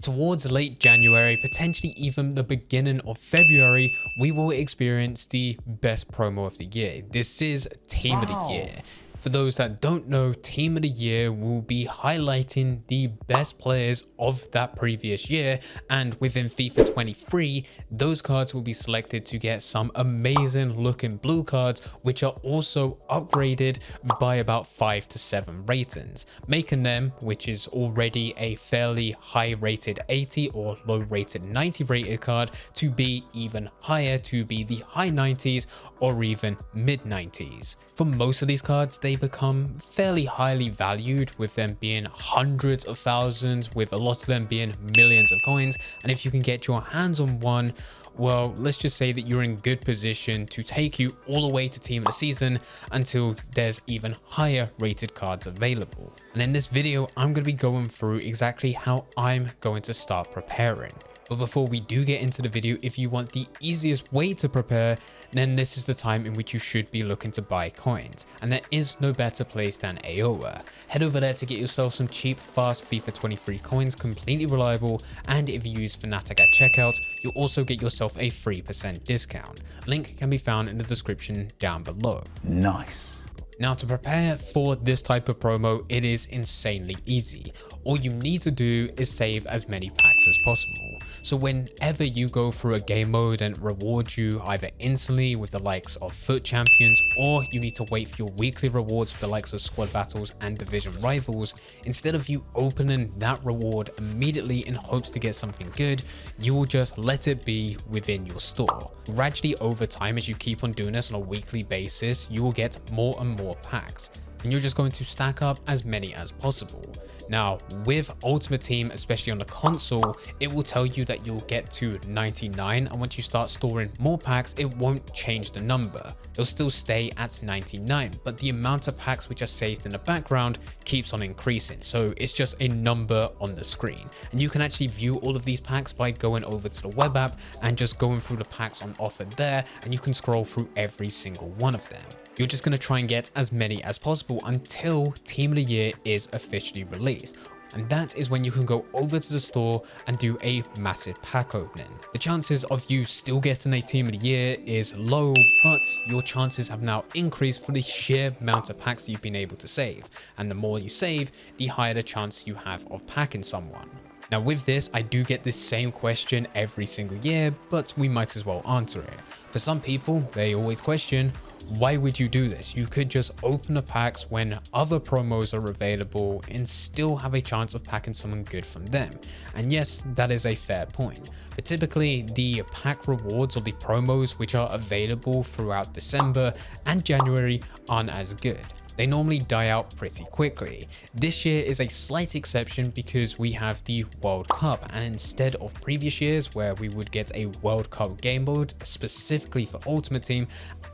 Towards late January, potentially even the beginning of February, we will experience the best promo of the year. This is Team of the Year. For those that don't know, Team of the Year will be highlighting the best players of that previous year, and within FIFA 23, those cards will be selected to get some amazing looking blue cards, which are also upgraded by about 5 to 7 ratings, making them, which is already a fairly high rated 80 or low rated 90 rated card, to be even higher, to be the high 90s or even mid 90s. For most of these cards, they become fairly highly valued, with them being hundreds of thousands, with a lot of them being millions of coins. And if you can get your hands on one, well, let's just say that you're in good position to take you all the way to Team of the Season until there's even higher rated cards available. And in this video, I'm going to be going through exactly how I'm going to start preparing. But before we do get into the video, if you want the easiest way to prepare, then this is the time in which you should be looking to buy coins. And there is no better place than AOA. Head over there to get yourself some cheap, fast FIFA 23 coins, completely reliable. And if you use Fnatic at checkout, you'll also get yourself a 3% discount. Link can be found in the description down below. Nice. Now, to prepare for this type of promo, it is insanely easy. All you need to do is save as many packs as possible. So whenever you go through a game mode and it rewards you either instantly with the likes of FUT Champions, or you need to wait for your weekly rewards with the likes of squad battles and division rivals, instead of you opening that reward immediately in hopes to get something good, you will just let it be within your store. Gradually over time, as you keep on doing this on a weekly basis, you will get more and more packs, and you're just going to stack up as many as possible. Now, with Ultimate Team, especially on the console, it will tell you that you'll get to 99, and once you start storing more packs, it won't change the number. It'll still stay at 99, but the amount of packs which are saved in the background keeps on increasing. So it's just a number on the screen, and you can actually view all of these packs by going over to the web app and just going through the packs on offer there, and you can scroll through every single one of them. You're just going to try and get as many as possible until Team of the Year is officially released. And that is when you can go over to the store and do a massive pack opening. The chances of you still getting a Team of the Year is low, but your chances have now increased for the sheer amount of packs that you've been able to save. And the more you save, the higher the chance you have of packing someone. Now with this, I do get this same question every single year, but we might as well answer it. For some people, they always question, why would you do this? You could just open the packs when other promos are available and still have a chance of packing someone good from them. And yes, that is a fair point. But typically the pack rewards or the promos which are available throughout December and January aren't as good. They normally die out pretty quickly. This year is a slight exception because we have the World Cup, and instead of previous years where we would get a World Cup game mode specifically for Ultimate Team,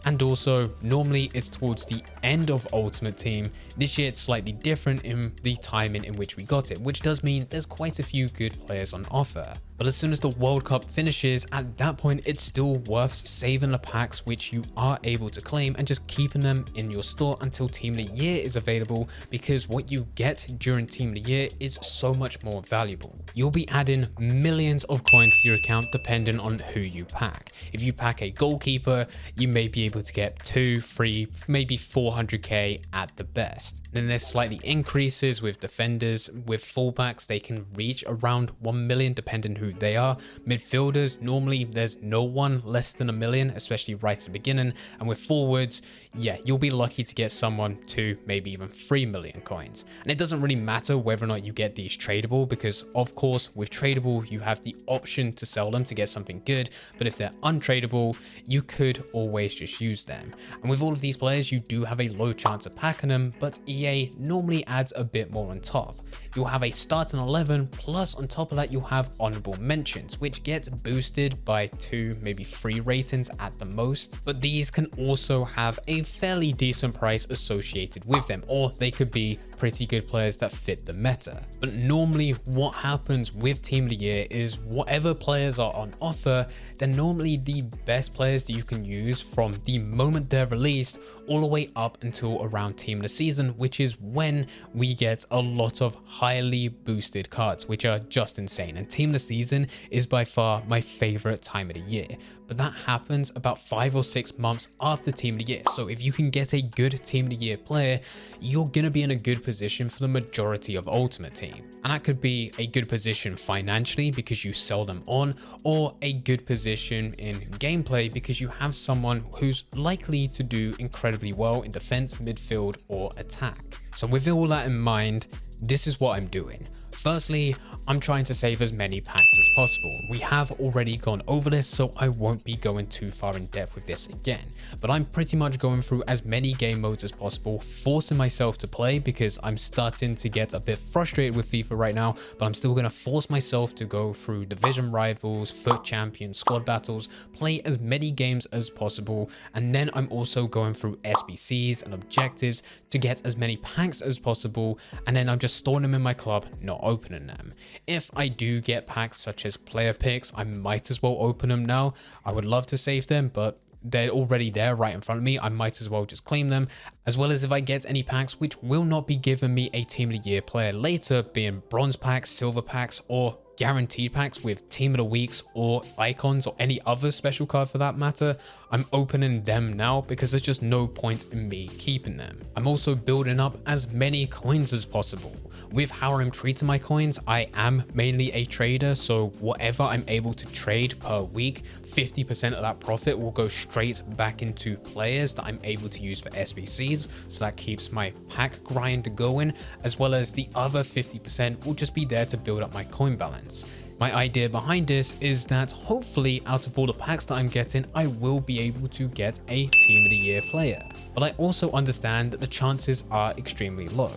and also normally it's towards the end of Ultimate Team, this year it's slightly different in the timing in which we got it, which does mean there's quite a few good players on offer. But as soon as the World Cup finishes, at that point, it's still worth saving the packs which you are able to claim and just keeping them in your store until Team of the Year is available, because what you get during Team of the Year is so much more valuable. You'll be adding millions of coins to your account depending on who you pack. If you pack a goalkeeper, you may be able to get 2, 3, maybe 400k at the best. Then there's slightly increases with defenders. With fullbacks, they can reach around 1 million depending who they are. Midfielders, normally there's no one less than 1 million, especially right at the beginning. And with forwards, yeah, you'll be lucky to get someone 2, maybe even 3 million coins. And it doesn't really matter whether or not you get these tradable, because of course with tradable you have the option to sell them to get something good, but if they're untradable, you could always just use them. And with all of these players, you do have a low chance of packing them, but EA normally adds a bit more on top. You'll have a starting 11, plus on top of that you'll have honorable mentions, which gets boosted by 2, maybe 3 ratings at the most, but these can also have a fairly decent price associated with them, or they could be pretty good players that fit the meta. But normally what happens with Team of the Year is whatever players are on offer, they're normally the best players that you can use from the moment they're released all the way up until around Team of the Season, which is when we get a lot of highly boosted cards, which are just insane. And Team of the Season is by far my favorite time of the year. But that happens about 5 or 6 months after Team of the Year. So if you can get a good Team of the Year player, you're going to be in a good position for the majority of Ultimate Team. And that could be a good position financially because you sell them on, or a good position in gameplay because you have someone who's likely to do incredibly well in defense, midfield, or attack. So with all that in mind, this is what I'm doing. Firstly, I'm trying to save as many packs as possible. We have already gone over this, so I won't be going too far in depth with this again. But I'm pretty much going through as many game modes as possible, forcing myself to play because I'm starting to get a bit frustrated with FIFA right now, but I'm still going to force myself to go through division rivals, foot champions, squad battles, play as many games as possible. And then I'm also going through SBCs and objectives to get as many packs as possible. And then I'm just storing them in my club, not opening them. If I do get packs such as player picks, I might as well open them now. I would love to save them, but they're already there right in front of me. I might as well just claim them. As well as if I get any packs which will not be giving me a Team of the Year player later, being bronze packs, silver packs, or guaranteed packs with Team of the Weeks or icons or any other special card for that matter, I'm opening them now because there's just no point in me keeping them. I'm also building up as many coins as possible. With how I'm treating my coins, I am mainly a trader, so whatever I'm able to trade per week, 50% of that profit will go straight back into players that I'm able to use for SBCs, so that keeps my pack grind going, as well as the other 50% will just be there to build up my coin balance. My idea behind this is that hopefully out of all the packs that I'm getting, I will be able to get a Team of the Year player. But I also understand that the chances are extremely low.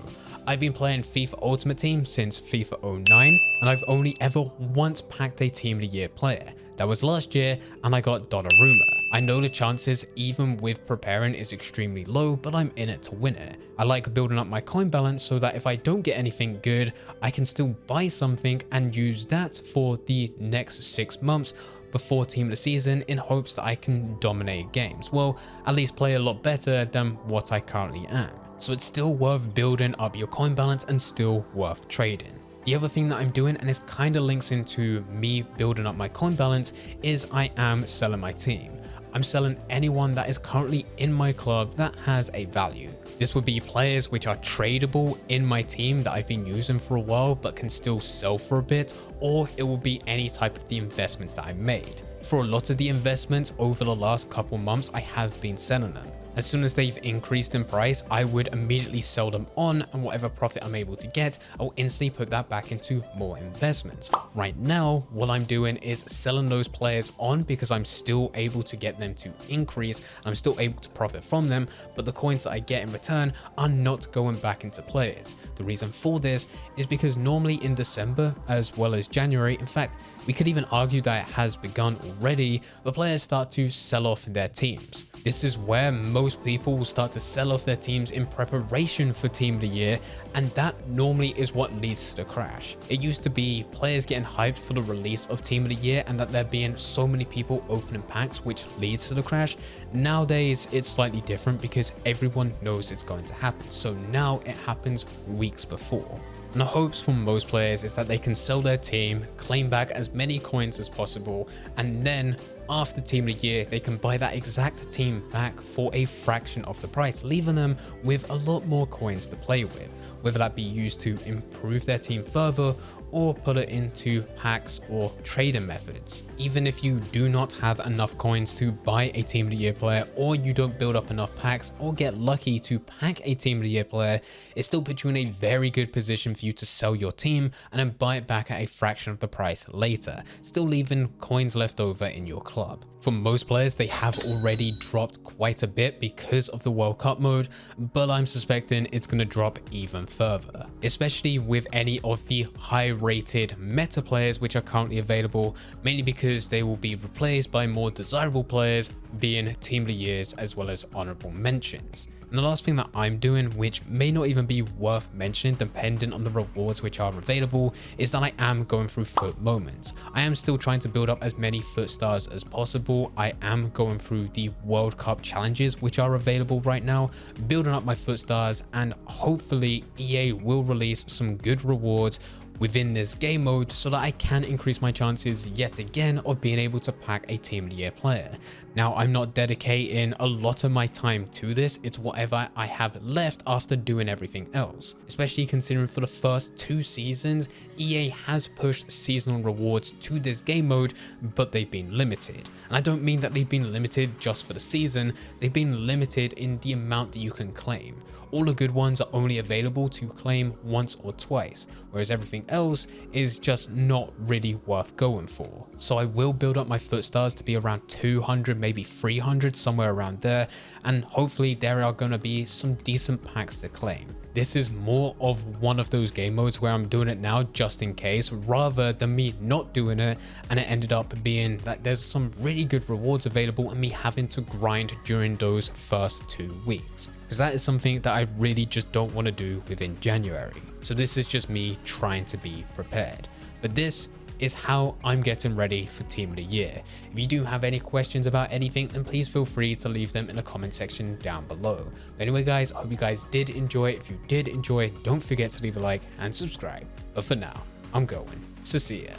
I've been playing FIFA Ultimate Team since FIFA 09, and I've only ever once packed a Team of the Year player. That was last year, and I got Donnarumma. I know the chances, even with preparing, is extremely low, but I'm in it to win it. I like building up my coin balance so that if I don't get anything good, I can still buy something and use that for the next 6 months before Team of the Season in hopes that I can dominate games. Well, at least play a lot better than what I currently am. So it's still worth building up your coin balance and still worth trading. The other thing that I'm doing, and this kind of links into me building up my coin balance, is I am selling my team. I'm selling anyone that is currently in my club that has a value. This would be players which are tradable in my team that I've been using for a while but can still sell for a bit, or it will be any type of the investments that I made. For a lot of the investments over the last couple months, I have been selling them. As soon as they've increased in price, I would immediately sell them on, and whatever profit I'm able to get, I'll instantly put that back into more investments. Right now, what I'm doing is selling those players on because I'm still able to get them to increase, and I'm still able to profit from them, but the coins that I get in return are not going back into players. The reason for this is because normally in December, as well as January, in fact, we could even argue that it has begun already, the players start to sell off their teams. This is where most people will start to sell off their teams in preparation for Team of the Year, and that normally is what leads to the crash. It used to be players getting hyped for the release of Team of the Year and that there being so many people opening packs, which leads to the crash. Nowadays, it's slightly different because everyone knows it's going to happen. So now it happens weeks before. And the hopes for most players is that they can sell their team, claim back as many coins as possible, and then after Team of the Year, they can buy that exact team back for a fraction of the price, leaving them with a lot more coins to play with, whether that be used to improve their team further or put it into packs or trading methods. Even if you do not have enough coins to buy a Team of the Year player, or you don't build up enough packs or get lucky to pack a Team of the Year player, it still puts you in a very good position for you to sell your team and then buy it back at a fraction of the price later, still leaving coins left over in your club. For most players, they have already dropped quite a bit because of the World Cup mode, but I'm suspecting it's going to drop even further, especially with any of the high-rated meta players which are currently available, mainly because they will be replaced by more desirable players, being Team of the Years as well as honorable mentions. And the last thing that I'm doing, which may not even be worth mentioning depending on the rewards which are available, is that I am going through foot moments. I am still trying to build up as many foot stars as possible. I am going through the World Cup challenges which are available right now, building up my foot stars, and hopefully EA will release some good rewards within this game mode so that I can increase my chances yet again of being able to pack a Team of the Year player. Now, I'm not dedicating a lot of my time to this, it's whatever I have left after doing everything else, especially considering for the first 2 seasons, EA has pushed seasonal rewards to this game mode, but they've been limited. And I don't mean that they've been limited just for the season, they've been limited in the amount that you can claim. All the good ones are only available to claim once or twice, whereas everything else is just not really worth going for. So I will build up my foot stars to be around 200, maybe 300, somewhere around there, and hopefully there are going to be some decent packs to claim. This is more of one of those game modes where I'm doing it now just in case, rather than me not doing it and it ended up being that there's some really good rewards available and me having to grind during those first 2 weeks. Because that is something that I really just don't want to do within January. So this is just me trying to be prepared. But this is how I'm getting ready for Team of the Year. If you do have any questions about anything, then please feel free to leave them in the comment section down below. But anyway guys, I hope you guys did enjoy. If you did enjoy, don't forget to leave a like and subscribe. But for now, I'm going. So see ya.